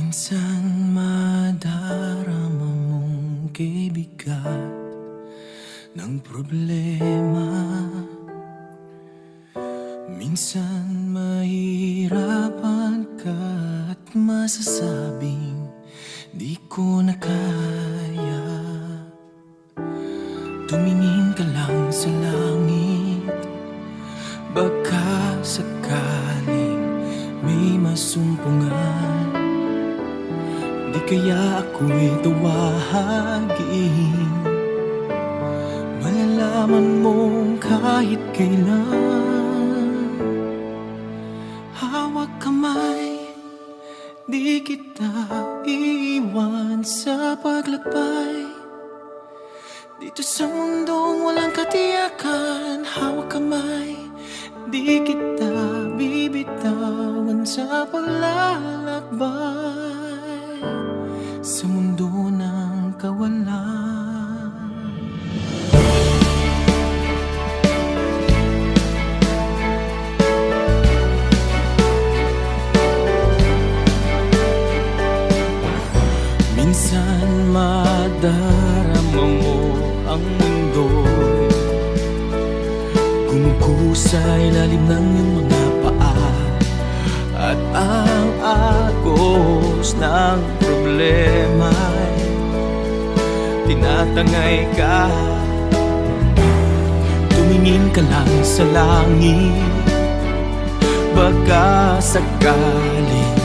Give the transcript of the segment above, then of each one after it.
Minsan madarama mong kibigat ng problema. Minsan mahirapan ka at masasabing di ko na kaya. Tumingin ka lang sa langit, baka sakaling may masumpungan. Di kaya ako'y tawagin, malalaman mong kahit kailan. Hawak kamay, di kita iiwan sa paglakbay. Dito sa mundong walang katiyakan, hawak kamay, di kita bibitawan sa paglalakbay sa mundo ng kawalan. Minsan madarama mo ang mundo'y gumugusa sa ilalim ng iyong mga paa, at ang agos ng problema'y tinatangay ka. Tumingin ka lang sa langit, baka sakaling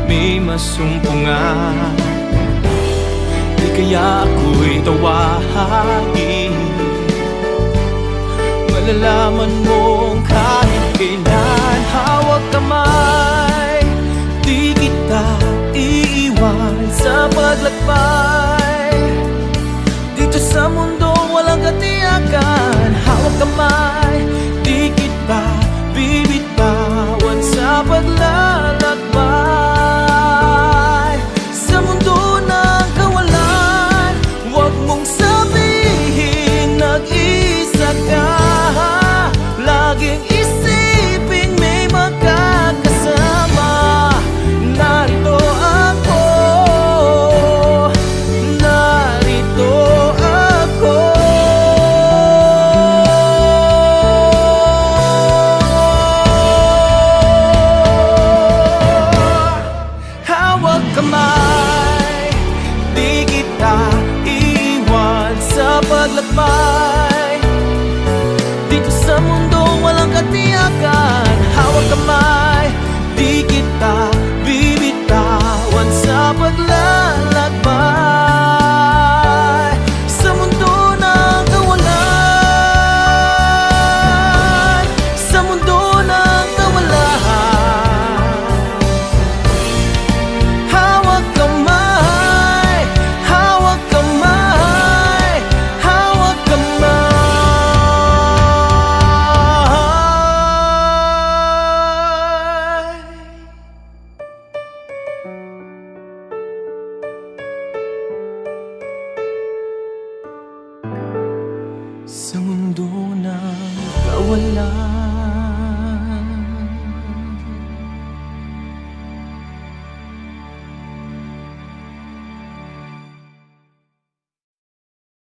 may masumpungan. Di kaya ako'y tawagin, malalaman mong kahit kailan. Hawak kamay, di kita iiwan sa paglakbay. Dito sa mundo walang katiyakan, hawak kamay, di kita bibitawan sa paglalakbay sa mundo ng kawalan. Huwag mong sabihin nag-isa ka, laging isipin may magkakasama. Narito ako, narito ako. Hawak kamay, di kita iwan sa paglakbay. Dito sa mundo walang katiyakan, hawak kamay, di kita bibitawan sa paglalakbay sa mundo ng kawalan, sa mundo ng kawalan. Hawak kamay, hawak kamay, hawak kamay. Sa mundo ng kawalan.